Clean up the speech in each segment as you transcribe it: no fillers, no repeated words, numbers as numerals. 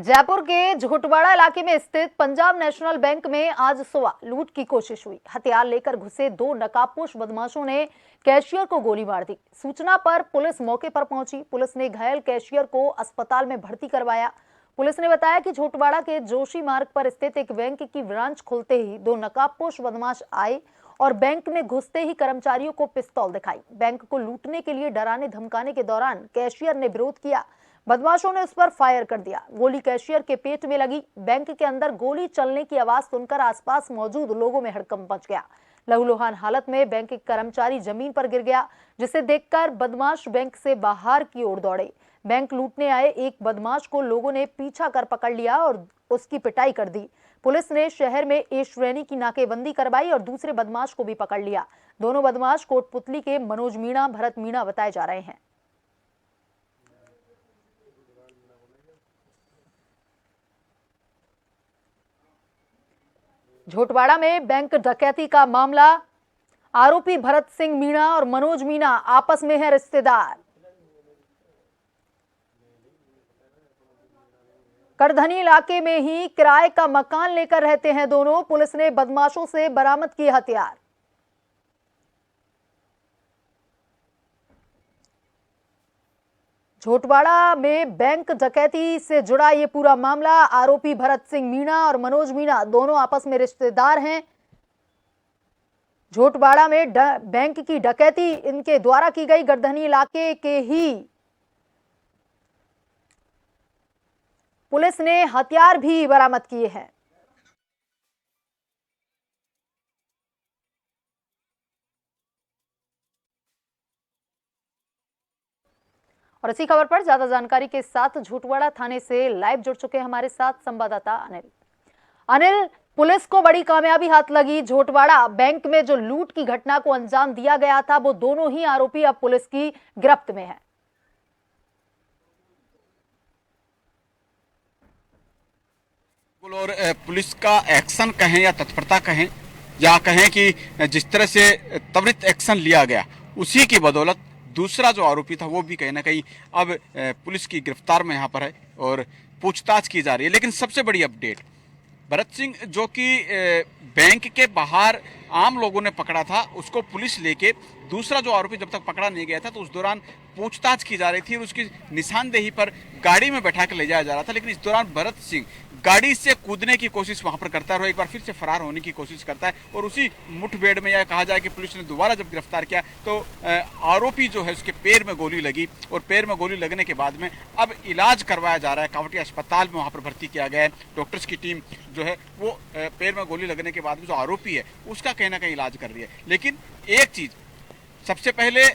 जयपुर के झोटवाड़ा इलाके में स्थित पंजाब नेशनल बैंक में आज सुबह लूट की कोशिश हुई। हथियार लेकर घुसे दो नकाबपोश बदमाशों ने कैशियर को गोली मार दी। सूचना पर पुलिस मौके पर पहुंची। पुलिस ने घायल कैशियर को अस्पताल में भर्ती करवाया। पुलिस ने बताया कि झोटवाड़ा के जोशी मार्ग पर स्थित एक बैंक की ब्रांच खुलते ही दो नकाबपोश बदमाश आए और बैंक में घुसते ही कर्मचारियों को पिस्तौल दिखाई। बैंक को लूटने के लिए डराने धमकाने के दौरान कैशियर ने विरोध किया। बदमाशों ने उस पर फायर कर दिया। गोली कैशियर के पेट में लगी। बैंक के अंदर गोली चलने की आवाज सुनकर आसपास मौजूद लोगों में हड़कंप मच गया। लहूलुहान हालत में बैंक के कर्मचारी जमीन पर गिर गया, जिसे देखकर बदमाश बैंक से बाहर की ओर दौड़े। बैंक लूटने आए एक बदमाश को लोगों ने पीछा कर पकड़ लिया और उसकी पिटाई कर दी। पुलिस ने शहर में ए श्रेणी की नाकेबंदी करवाई और दूसरे बदमाश को भी पकड़ लिया। दोनों बदमाश कोटपुतली के मनोज मीणा, भरत मीणा बताए जा रहे हैं। झोटवाड़ा में बैंक डकैती का मामला। आरोपी भरत सिंह मीणा और मनोज मीणा आपस में हैं रिश्तेदार। करधनी इलाके में ही किराए का मकान लेकर रहते हैं दोनों। पुलिस ने बदमाशों से बरामद किए हथियार। झोटवाड़ा में बैंक डकैती से जुड़ा ये पूरा मामला। आरोपी भरत सिंह मीणा और मनोज मीणा दोनों आपस में रिश्तेदार हैं। झोटवाड़ा में बैंक की डकैती इनके द्वारा की गई। गर्दनी इलाके के ही पुलिस ने हथियार भी बरामद किए हैं। और इसी खबर पर ज्यादा जानकारी के साथ झोटवाड़ा थाने से लाइव जुड़ चुके हमारे साथ संवाददाता अनिल, पुलिस को बड़ी कामयाबी हाथ लगी। झोटवाड़ा बैंक में जो लूट की घटना को अंजाम दिया गया था, वो दोनों ही आरोपी अब पुलिस की गिरफ्त में है। और पुलिस का एक्शन कहें या तत्परता कहें या कहें कि जिस तरह से त्वरित एक्शन लिया गया, उसी की बदौलत दूसरा जो आरोपी था वो भी कहीं ना कहीं अब पुलिस की गिरफ्तार में यहाँ पर है और पूछताछ की जा रही है। लेकिन सबसे बड़ी अपडेट, भरत सिंह जो कि बैंक के बाहर आम लोगों ने पकड़ा था, उसको पुलिस लेके दूसरा जो आरोपी जब तक पकड़ा नहीं गया था तो उस दौरान पूछताछ की जा रही थी और उसकी निशानदेही पर गाड़ी में बैठा कर ले जाया जा रहा था। लेकिन इस दौरान भरत सिंह गाड़ी से कूदने की कोशिश वहां पर करता है और एक बार फिर से फरार होने की कोशिश करता है। और उसी मुठभेड़ में यह कहा जाए कि पुलिस ने दोबारा जब गिरफ्तार किया तो आरोपी जो है उसके पैर में गोली लगी और पैर में गोली लगने के बाद में अब इलाज करवाया जा रहा है। कावटी अस्पताल में वहां पर भर्ती किया गया है। डॉक्टर्स की टीम जो है वो पैर में गोली लगने के बाद में जो आरोपी है उसका कहीं ना कहीं इलाज कर रही है। लेकिन एक चीज, सबसे पहले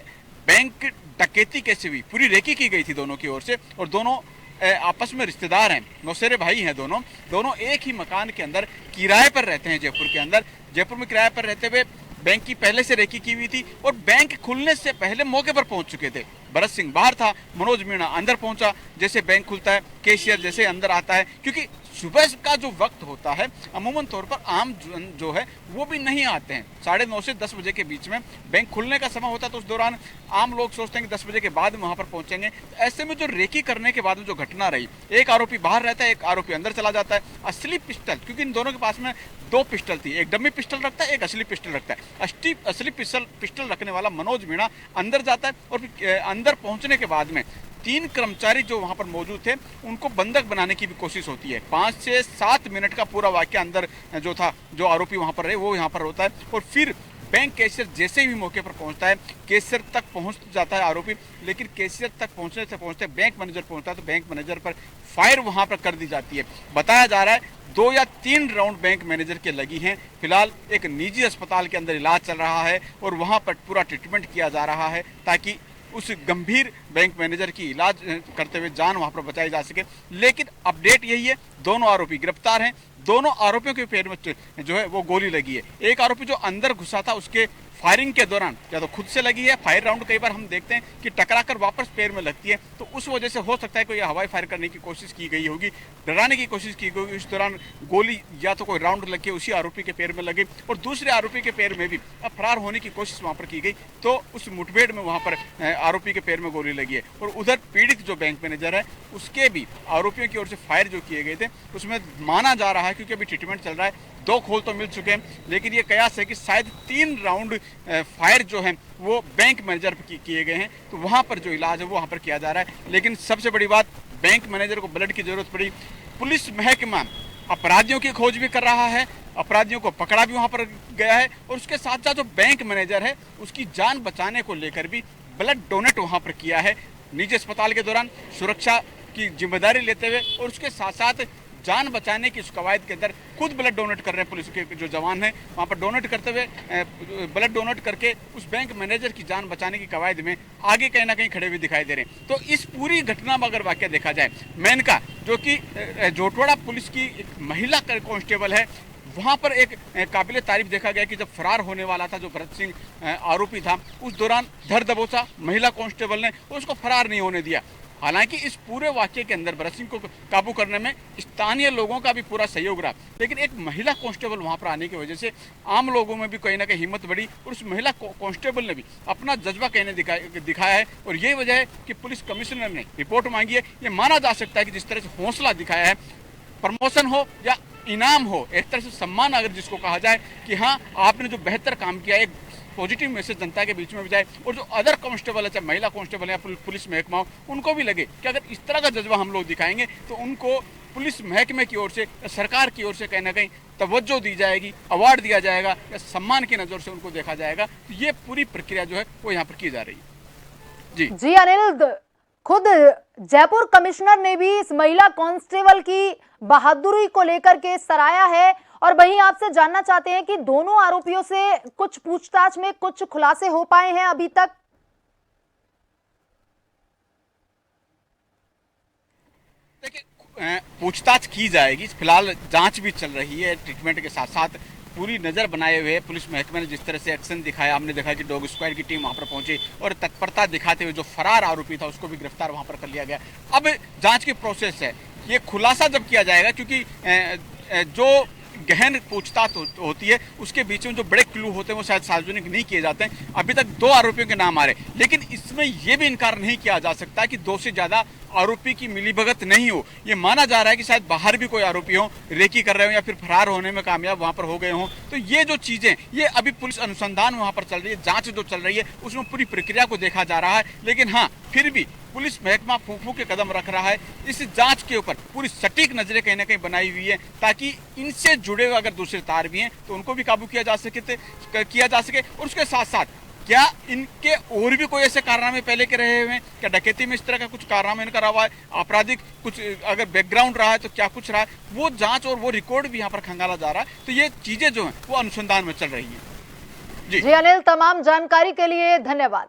बैंक डकैती कैसे हुई, पूरी रेकी की गई थी दोनों की ओर से और दोनों आपस में रिश्तेदार हैं, मौसेरे भाई हैं। दोनों एक ही मकान के अंदर किराए पर रहते हैं। जयपुर में किराए पर रहते हुए बैंक की पहले से रेकी की हुई थी और बैंक खुलने से पहले मौके पर पहुंच चुके थे। भरत सिंह बाहर था, मनोज मीणा अंदर पहुंचा। जैसे बैंक खुलता है, कैशियर जैसे अंदर आता है, क्योंकि सुबह का जो वक्त होता है अमूमन तौर पर आम जो है वो भी नहीं आते हैं। 9:30 से 10 बजे के बीच में बैंक खुलने का समय होता है, तो उस दौरान आम लोग सोचते हैं कि 10 बजे के बाद वहां पर पहुंचेंगे। तो ऐसे में जो रेकी करने के बाद में जो घटना रही, एक आरोपी बाहर रहता है, एक आरोपी अंदर चला जाता है। असली पिस्टल, क्योंकि इन दोनों के पास में 2 पिस्टल थी, एक डमी पिस्टल रखता है, एक असली पिस्टल रखता है। असली पिस्टल रखने वाला मनोज मीणा अंदर जाता है और अंदर पहुंचने के बाद में 3 कर्मचारी जो वहां पर मौजूद थे उनको बंधक बनाने की भी कोशिश होती है। 5 से 7 मिनट का पूरा वाक्य अंदर जो था, जो आरोपी वहां पर रहे वो यहाँ पर होता है। और फिर बैंक कैशियर जैसे ही मौके पर पहुंचता है, कैशियर तक पहुंच जाता है आरोपी, लेकिन कैशियर तक पहुंचने से पहुंचते बैंक मैनेजर पहुंचता है तो बैंक मैनेजर पर फायर वहां पर कर दी जाती है। बताया जा रहा है 2 या 3 राउंड बैंक मैनेजर के लगी हैं। फिलहाल एक निजी अस्पताल के अंदर इलाज चल रहा है और वहां पर पूरा ट्रीटमेंट किया जा रहा है ताकि उस गंभीर बैंक मैनेजर की इलाज करते हुए जान वहां पर बचाई जा सके। लेकिन अपडेट यही है, दोनों आरोपी गिरफ्तार हैं। दोनों आरोपियों के पैर में जो है वो गोली लगी है। एक आरोपी जो अंदर घुसा था उसके फायरिंग के दौरान या तो खुद से लगी है, फायर राउंड कई बार हम देखते हैं कि टकराकर वापस पैर में लगती है, तो उस वजह से हो सकता है कोई हवाई फायर करने की कोशिश की गई होगी, डराने की कोशिश की गई होगी। इस दौरान गोली या तो कोई राउंड लग के उसी आरोपी के पैर में लगी और दूसरे आरोपी के पैर में भी अब फरार होने की कोशिश वहां पर की गई, तो उस मुठभेड़ में वहां पर आरोपी के पैर में गोली लगी है। और उधर पीड़ित जो बैंक मैनेजर है उसके भी आरोपियों की ओर से फायर जो किए गए थे उसमें माना जा रहा है, क्योंकि अभी ट्रीटमेंट चल रहा है, 2 खोल तो मिल चुके हैं, लेकिन ये कयास है कि शायद 3 राउंड फायर जो है वो बैंक मैनेजर पर किए गए हैं, तो वहां पर जो इलाज है वो वहां पर किया जा रहा है। लेकिन सबसे बड़ी बात, बैंक मैनेजर को ब्लड की जरूरत पड़ी, पुलिस महकमा अपराधियों की खोज भी कर रहा है, अपराधियों को पकड़ा भी वहां पर गया है, और उसके साथ साथ जो बैंक मैनेजर है उसकी जान बचाने को लेकर भी ब्लड डोनेट वहां पर किया है निजी अस्पताल के दौरान, सुरक्षा की जिम्मेदारी लेते हुए, और उसके साथ साथ जान बचाने की इस कवायद के अंदर खुद ब्लड डोनेट कर रहे हैं। पुलिस के जो जवान हैं वहाँ पर डोनेट करते हुए ब्लड डोनेट करके उस बैंक मैनेजर की जान बचाने की कवायद में आगे कहीं ना कहीं खड़े हुए दिखाई दे रहे हैं। तो इस पूरी घटना में अगर वाकया देखा जाए, मेनका जो कि जोटवाड़ा पुलिस की एक महिला कांस्टेबल है, वहाँ पर एक काबिल तारीफ देखा गया कि जब फरार होने वाला था जो भरत सिंह आरोपी था, उस दौरान धर दबोचा महिला कांस्टेबल ने उसको फरार नहीं होने दिया। हालांकि इस पूरे वाक्य के अंदर भरत सिंह को काबू करने में स्थानीय लोगों का भी पूरा सहयोग रहा, लेकिन एक महिला कांस्टेबल वहां पर आने की वजह से आम लोगों में भी कहीं ना कहीं हिम्मत बढ़ी, और उस महिला कांस्टेबल ने भी अपना जज्बा कहने दिखाया है। और यही वजह है कि पुलिस कमिश्नर ने रिपोर्ट मांगी है। ये माना जा सकता है कि जिस तरह से हौसला दिखाया है, प्रमोशन हो या इनाम हो, एक तरह से सम्मान अगर जिसको कहा जाए कि हाँ आपने जो बेहतर काम किया, एक पॉजिटिव मैसेज जनता के बीच में भी जाए, और जो अदर कांस्टेबल है, चाहे महिला कांस्टेबल या पुलिस महकमा हो, उनको भी लगे कि अगर इस तरह का जज्बा हम लोग दिखाएंगे तो उनको पुलिस महकमे की ओर से, सरकार की ओर से कहीं ना कहीं तवज्जो दी जाएगी, अवार्ड दिया जाएगा या सम्मान की नज़र से उनको देखा जाएगा। तो ये पूरी प्रक्रिया जो है वो यहाँ पर की जा रही है। जी अनिल, खुद जयपुर कमिश्नर ने भी इस महिला कांस्टेबल की बहादुरी को लेकर के सराहा है, और वहीं आपसे जानना चाहते हैं कि दोनों आरोपियों से कुछ पूछताछ में कुछ खुलासे हो पाए हैं अभी तक? देखिए, पूछताछ की जाएगी, फिलहाल जांच भी चल रही है, ट्रीटमेंट के साथ साथ पूरी नज़र बनाए हुए पुलिस महकमे ने जिस तरह से एक्शन दिखाया, हमने देखा कि डॉग स्क्वाड की टीम वहां पर पहुंची और तत्परता दिखाते हुए जो फरार आरोपी था उसको भी गिरफ्तार वहां पर कर लिया गया। अब जांच की प्रोसेस है, ये खुलासा जब किया जाएगा, क्योंकि जो गहन पूछताछ होती है उसके बीच में जो बड़े क्लू होते हैं वो शायद सार्वजनिक नहीं किए जाते हैं। अभी तक 2 आरोपियों के नाम आ रहे, लेकिन इसमें यह भी इनकार नहीं किया जा सकता कि 2 से ज्यादा आरोपी की मिलीभगत नहीं हो। ये माना जा रहा है कि शायद बाहर भी कोई आरोपी हो, रेकी कर रहे हो या फिर फरार होने में कामयाब वहां पर हो गए हों। तो ये जो चीजें, ये अभी पुलिस अनुसंधान वहां पर चल रही है, जांच जो चल रही है उसमें पूरी प्रक्रिया को देखा जा रहा है। लेकिन हाँ, फिर भी पुलिस महकमा फूंक के कदम रख रहा है, इस जांच के ऊपर पूरी सटीक नजरें कहीं ना कहीं बनाई हुई है, ताकि इनसे जुड़े हुए अगर दूसरे तार भी हैं तो उनको भी काबू किया जा सके। और उसके साथ साथ क्या इनके और भी कोई ऐसे कारनामे पहले के रहे हुए हैं, क्या डकैती में इस तरह का कुछ कारनामा इनका रहा है, आपराधिक कुछ अगर बैकग्राउंड रहा है तो क्या कुछ रहा है, वो जांच और वो रिकॉर्ड भी यहाँ पर खंगाला जा रहा है। तो ये चीजें जो हैं वो अनुसंधान में चल रही है। जी अनिल, तमाम जानकारी के लिए धन्यवाद।